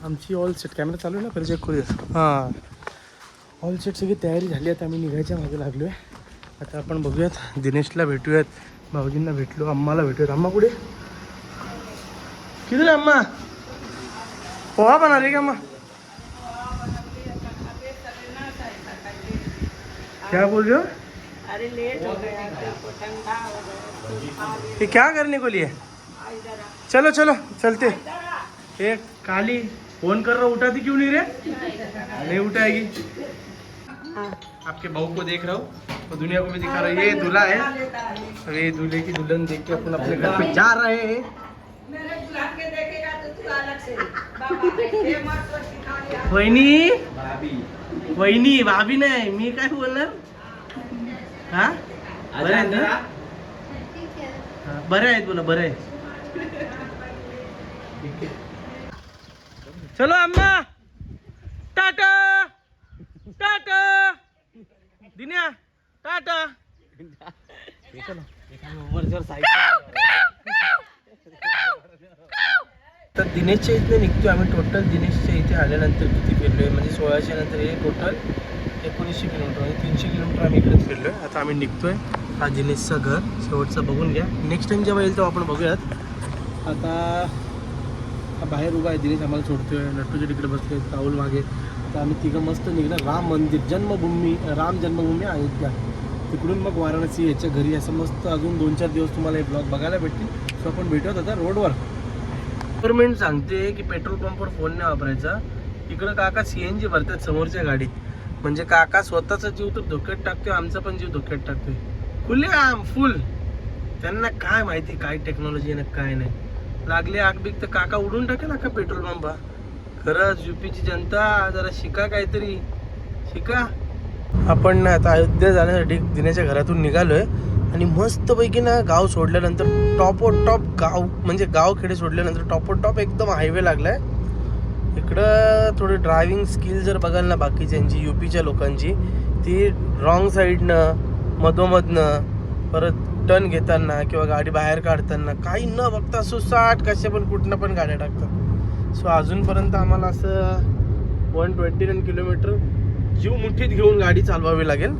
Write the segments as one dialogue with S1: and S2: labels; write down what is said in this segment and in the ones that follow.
S1: आमची all set camera चालू आहे ना, पहिले चेक करूया. हां, ऑल सेट सगळी तयारी झाली. आता आम्ही निघायच्या मागे लागलो आहे. आता आपण बघूयात, दिनेशला भेटूयात, भाऊजींना भेटलो, अम्माला भेटूयात. अम्मा कुठे? किती रे अम्मा? पोहा बना रही क्या अम्मा? क्या बोल रहे हो?
S2: अरे लेट हो गया, ठंडा हो गया.
S1: ये क्या करने को लिए? चलो चलो चलते. एक काली फोन कर रहा, उठाती क्यों नहीं रे? नहीं उठाएगी. आपके बहू को देख रहा हूँ और दुनिया को भी दिखा रहा हूँ. ये दूल्हा है, और ये दूल्हे की दुल्हन देख के अपन अपने घर पे जा रहे हैं.
S2: मेरे दुल्हन के देखेगा तो तू अलग से बाबा
S1: वहिनी, वहिनी भाभी नाही, मी काय बोलणार. हा बरं आहेत ना? हा, बरं आहेत बोला, बरं आहे. चलो अम्मा, टाटा टाटा. दिन्या टाटा. तर दिनेशच्या इथले निघतोय आम्ही. टोटल दिनेशच्या इथे आल्यानंतर किती फिरलोय म्हणजे 1600 नंतर हे टोटल 1900 किलोमीटर म्हणजे 300 किलोमीटर आम्ही इकडेच फिरलोय. आता आम्ही निघतोय. हा दिनेशचं घर शेवटचं बघून घ्या. नेक्स्ट टाइम जेव्हा येईल तेव्हा आपण बघूयात. आता हा बाहेर उभा आहे दिनेश, आम्हाला सोडतोय. नट्टूच्या तिकडे बसले, राहुल मागे. तर आम्ही तिघं मस्त निघणार राम मंदिर, राम जन्मभूमी अयोध्या. तिकडून मग वाराणसी याच्या घरी. असं मस्त अजून 2-4 दिवस तुम्हाला हे ब्लॉग बघायला भेटतील. सो आपण भेटूयात आता रोडवर. गव्हर्नमेंट सांगते की पेट्रोल पंपवर फोन नाही वापरायचा. इकडं काका CNG भरतात समोरच्या गाडीत. म्हणजे काका स्वतःचा जीव तर धोक्यात टाकतोय, आमचा पण जीव धोक्यात टाकतोय. खुले आम फुल. त्यांना काय माहिती काय टेक्नॉलॉजी आहे ना काय नाही. लागले आग बीक तर काका उडून टाकेल का पेट्रोल पंप. खरंच UPची जनता जरा शिका, काहीतरी शिका. आपण ना आता अयोध्या जाण्यासाठी दिनेशच्या घरातून निघालोय. आणि मस्तपैकी ना गाव सोडल्यानंतर टॉप गाव म्हणजे गावखेडे सोडल्यानंतर टॉप एकदम हायवे लागलाय. इकडं थोडी ड्रायव्हिंग स्किल जर बघाल ना बाकीच्यांची UPच्या लोकांची, ती रॉंग साईडनं मधोमधनं परत टर्न घेताना किंवा गाडी बाहेर काढताना काही न बघता सुसाट कशा पण कुठनं पण गाड्या टाकतात. सो अजूनपर्यंत आम्हाला असं 129 किलोमीटर जीव मुठीत घेऊन गाडी चालवावी लागेल.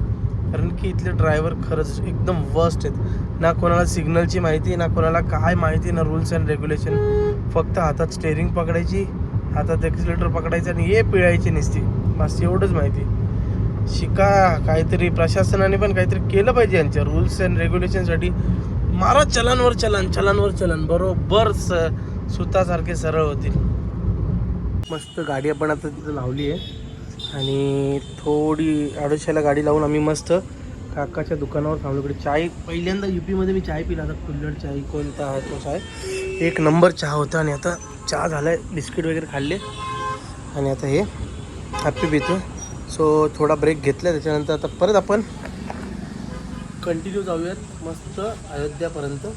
S1: कारण की इथले ड्रायव्हर खरंच एकदम वर्स्ट आहेत. ना कोणाला सिग्नलची माहिती, ना कोणाला काय माहिती, ना रूल्स अँड रेग्युलेशन. फक्त हातात स्टेअरिंग पकडायची, हातात एक्सिलेटर पकडायचं आणि हे पिळायची नसती, बस एवढंच माहिती. शिका काहीतरी. प्रशासनाने पण काहीतरी केलं पाहिजे यांच्या रूल्स अँड रेग्युलेशनसाठी. मारा चलानवर चलन बरोबर सुतासारखे सरळ होतील. मस्त गाडी आपण आता तिथं लावली आहे. आणि थोडी आडोशाला गाडी लावून आम्ही मस्त काकाच्या दुकानावर थांबलो. इकडे चाय पहिल्यांदा UPमध्ये मी चाय पिला. आता कुल्हड चाय कोणता आहे तो चाय, एक नंबर चहा होता. आणि आता चहा झाला आहे, बिस्किट वगैरे खाल्ले आणि आता हे हॅपी पितो. सो थोडा ब्रेक घेतला. त्याच्यानंतर आता परत आपण कंटिन्यू जाऊयात मस्त अयोध्यापर्यंत.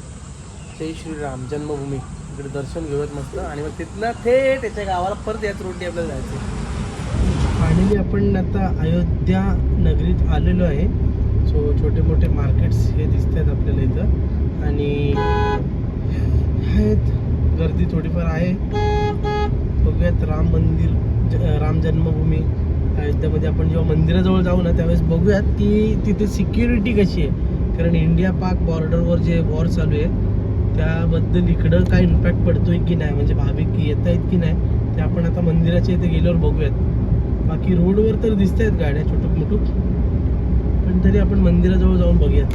S1: जय श्रीराम जन्मभूमी इकडे दर्शन घेऊयात मस्त. आणि मग तिथनं थेट त्याच्या गावाला परत याच रोडने आपल्याला जायचं. फायनली आपण आता अयोध्या नगरीत आलेलो आहे. सो छोटे मोठे मार्केट्स हे दिसत आहेत आपल्याला इथं. आणि आहेत गर्दी थोडीफार आहे. बघूयात राम मंदिर, राम जन्मभूमी अयोध्यामध्ये. आपण जेव्हा मंदिराजवळ जाऊ ना त्यावेळेस बघूयात की तिथे सिक्युरिटी कशी आहे. कारण इंडिया पाक बॉर्डरवर जे वॉर चालू आहे त्याबद्दल इकडं काय इम्पॅक्ट पडतोय की नाही, म्हणजे भाविक येत आहेत की नाही, ते आपण आता मंदिराच्या इथे गेल्यावर बघूयात. बाकी रोडवर तर दिसत आहेत गाड्या छोटूक मोठूक, पण तरी आपण मंदिराजवळ जाऊन बघूया.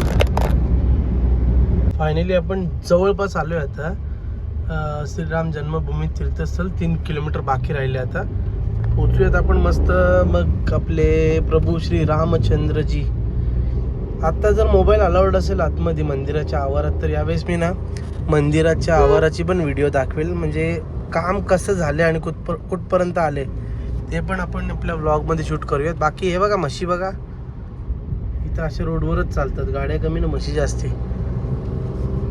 S1: फायनली आपण जवळपास आलोय आता. श्रीराम जन्मभूमी तीर्थस्थळ 3 किलोमीटर बाकी राहिले. आता पोचूयात आपण मस्त. मग आपले प्रभू श्री रामचंद्रजी. आता जर मोबाईल अलाउड असेल आतमध्ये मंदिराच्या आवारात तर यावेळेस मी ना मंदिराच्या आवाराची पण व्हिडिओ दाखवेल. म्हणजे काम कसं झालं आणि कुठपर्यंत आले ते पण आपण आपल्या व्लॉगमध्ये शूट करूयात. बाकी हे बघा म्हशी बघा, इथं अशा रोडवरच चालतात गाड्या कमी ना म्हशी जास्ती,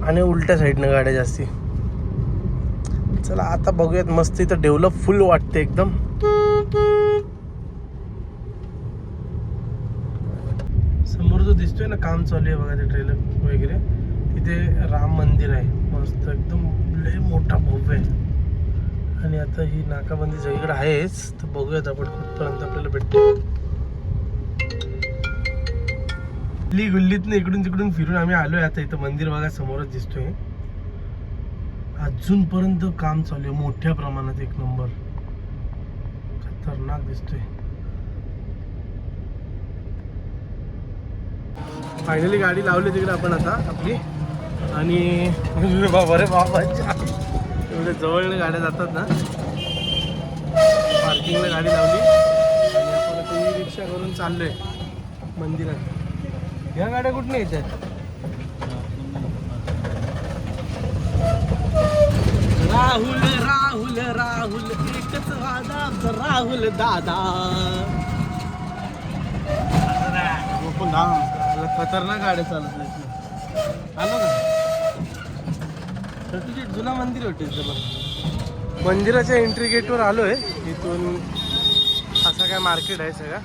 S1: आणि उलट्या साईडनं गाड्या जास्ती. चला आता बघूयात. मस्त इथं डेव्हलप फुल वाटते एकदम. समोर जो दिसतोय ना काम चालू आहे बघा ते ट्रेलर वगैरे, तिथे राम मंदिर आहे मस्त एकदम लय मोठा भव्य आहे. आणि आता ही नाकाबंदी सगळीकडे आहेच, तर बघूयात आपण कुठपर्यंत आपल्याला भेटते. गुल्लीतनं इकडून तिकडून फिरून आम्ही आलोय. आता इथं मंदिर बघा समोरच दिसतोय. अजूनपर्यंत काम चालू आहे मोठ्या प्रमाणात. एक नंबर खतरनाक दिसतोय. फायनली गाडी लावली तिकडे आपण आता आपली. आणि बाबा रे बाबा, एवढ्या जवळने गाड्या जातात ना. पार्किंगला गाडी लावली आणि आपण आता ही रिक्षा करून चाललोय मंदिरात. ह्या गाड्या कुठल्या येतात? राहुल राहुल राहुल एकच वादा राहुल दादा. खतरनाक गाड्या चालत नाहीत. आलो का तुझी जुना मंदिर होते बघ. मंदिराच्या एंट्री गेटवर आलोय. इथून असा काय मार्केट आहे सगळा.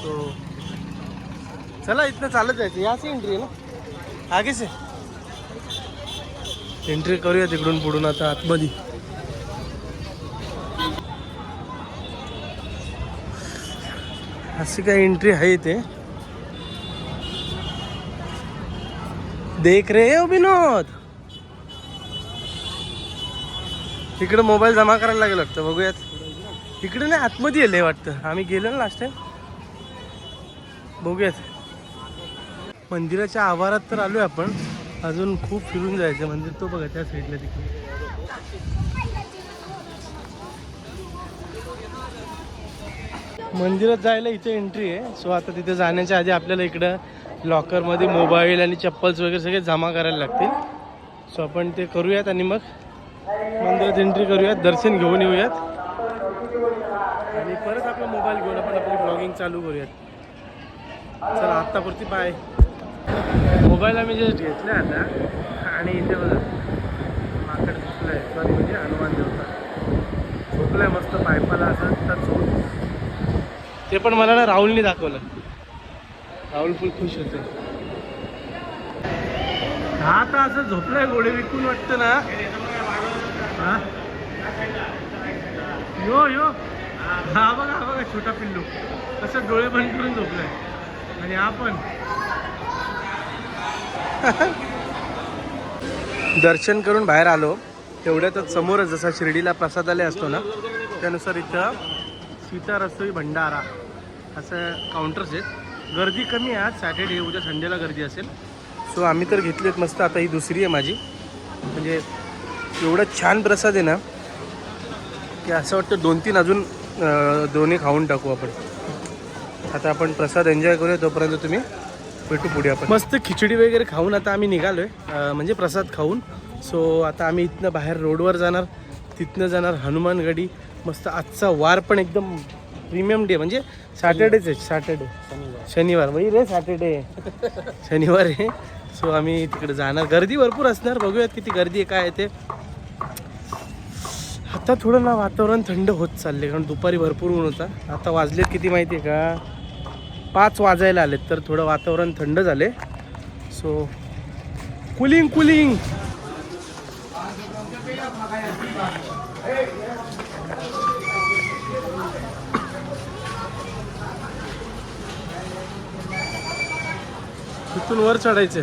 S1: सो चला इथनं चालत जायचं. याच एंट्री आहे ना, आगे से एंट्री करूया तिकडून पुढून आता आतमध्ये. अशी काय एंट्री आहे इथे. देख रे हो विनोद, इकडे मोबाईल जमा करायला लागेल वाटतं. बघूयात. इकडे नाही, आतमध्ये येले वाटतं. आम्ही गेलो ना लास्ट टाइम. बघूयात. मंदिराच्या आवारात तर आलोय आपण. अजून खूप फिरून जायचं मंदिर. तो बघा त्या साईडला तिकडे. मंदिरात जायला इथे एंट्री आहे. सो आता तिथे जाण्याच्या आधी आपल्याला इकडं लॉकरमध्ये मोबाईल आणि चप्पल्स वगैरे सगळे जमा करायला लागतील. सो आपण ते करूयात आणि मग मंदिरात एंट्री करूयात, दर्शन घेऊन येऊयात आणि परत आपला मोबाईल घेऊन आपण आपली ब्लॉगिंग चालू करूयात. चला आत्तापुरती बाय. मोबाईल आम्ही जस्ट घेतला आता. आणि इथे बघा माकड झोपलाय. सॉरी म्हणजे हनुमान देवता झोपलाय मस्त पायपाला असं टच होऊन. ते पण मला ना राहुलने दाखवलं. राहुल फुल खुश होते. हा आता असं झोपलाय गोळे विकून वाटतं ना. हा यो यो हा बघा छोटा पिल्लू कसं डोळे बंद करून झोपलाय. आणि आपण दर्शन करून बाहेर आलो. तेवढ्यातच समोरच जसा शिर्डीला प्रसादालय असतो ना, त्यानुसार इथं सीता रसोई भंडारा असं काउंटर्स आहेत. गर्दी कमी आहे आज सॅटर्डे. उद्या संडेला गर्दी असेल. सो आम्ही तर घेतलेत मस्त. आता ही दुसरी आहे माझी. म्हणजे एवढं छान प्रसाद आहे ना की असं वाटतं 2-3 अजून दोन्ही खाऊन टाकू आपण. आता आपण प्रसाद एन्जॉय करूया. तोपर्यंत तुम्ही भेटू पुढे. आपण मस्त खिचडी वगैरे खाऊन आता आम्ही निघालोय. म्हणजे प्रसाद खाऊन. सो आता आम्ही इथनं बाहेर रोडवर जाणार. तिथनं जाणार हनुमानगडी. मस्त आजचा वार पण एकदम प्रीमियम डे. म्हणजे सॅटर्डेच आहे. सॅटर्डे शनिवार वही रे सॅटर्डे शनिवार आहे. सो आम्ही तिकडे जाणार. गर्दी भरपूर असणार. बघूयात किती गर्दी आहे काय आहे ते. आता थोडं ना वातावरण थंड होत चालले. कारण दुपारी भरपूर ऊन होता. आता वाजलेत किती माहिती आहे का, 5 वाजायला आलेत. तर थोडं वातावरण थंड झाले. So cooling cooling. इथून वर चढायचे.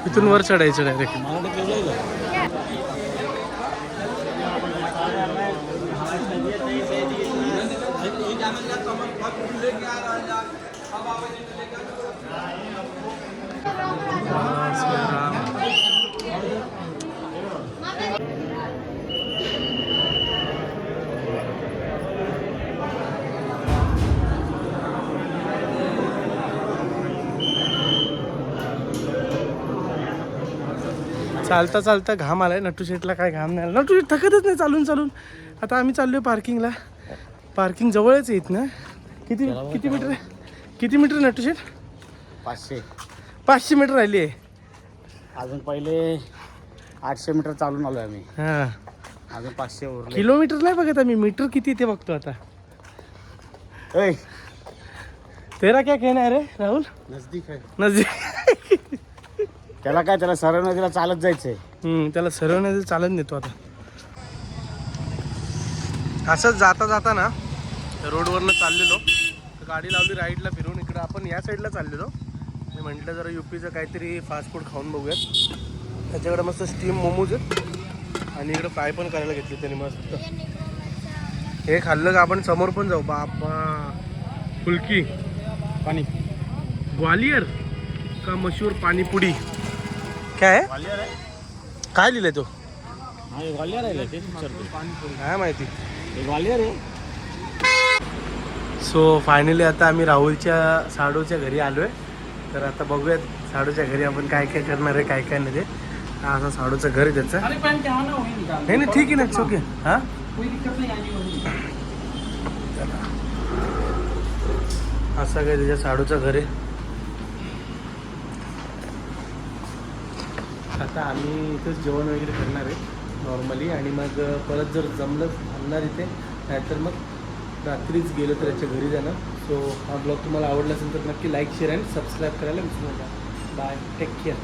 S1: इथून वर चढायचं डायरेक्ट. चालता चालता घाम आलाय. नटू शेटला काय घाम नाही आला. नटू शेट थकतच नाही चालून चालून. आता आम्ही चाललोय पार्किंगला. पार्किंग जवळच येत ना. किती मीटर आहे? किती मीटर नटू शेट? 500 मीटर राहिली आहे.
S3: अजून पहिले 800 मीटर चालून आलोय आम्ही.
S1: हां
S3: अजून 500 उरले.
S1: किलोमीटर नाही बघत आम्ही. मीटर किती ते बघतो आता.
S3: ऐ,
S1: तेरा क्या कहना है रे राहुल?
S3: नजदीक आहे.
S1: नजदीक.
S3: त्याला काय, त्याला सरळ नदीला चालत जायचंय.
S1: त्याला सरवण्याचं चालत नेतो आता. असंच जाता जाता ना रोडवरनं चाललेलो, तर गाडी लावली राईडला फिरून. इकडं आपण या साईडला चाललेलो. मी म्हटलं जरा युपीचं काहीतरी फास्ट फूड खाऊन बघूयात. त्याच्याकडे मस्त स्टीम मोमोज आहेत आणि इकडं फ्राय पण करायला घेतली त्यांनी मस्त. हे खाल्लं का आपण समोर पण जाऊ. बापा, फुलकी
S3: पाणी
S1: ग्वालियर का मशहूर पाणीपुरी. काय आहे?
S3: ग्वालियर आहे.
S1: काय लिहिलंय तो?
S3: हा, हे ग्वालियर आहे. तेच विचारतो.
S1: काय माहिती.
S3: हे ग्वालियर आहे.
S1: सो फायनली आता आम्ही राहुलच्या साडूच्या घरी आलो आहे. तर आता बघूयात साडूच्या घरी आपण काय काय करणार आहे, काय काय नाही ते. हा असं साडूचं घर आहे त्याचं. नाही नाही ठीक आहे ना, ओके. हां असं काय त्याच्या साडूचं घर आहे. आता आम्ही इथंच जेवण वगैरे करणार आहे नॉर्मली, आणि मग परत जर जमलं थांबणार इथे, नाहीतर मग रात्रीच गेलो तर याच्या घरी जाणार. सो हा ब्लॉग तुम्हाला आवडला असेल तर नक्की लाईक, शेअर आणि सबस्क्राईब करायला विसरू नका. Bye, take care.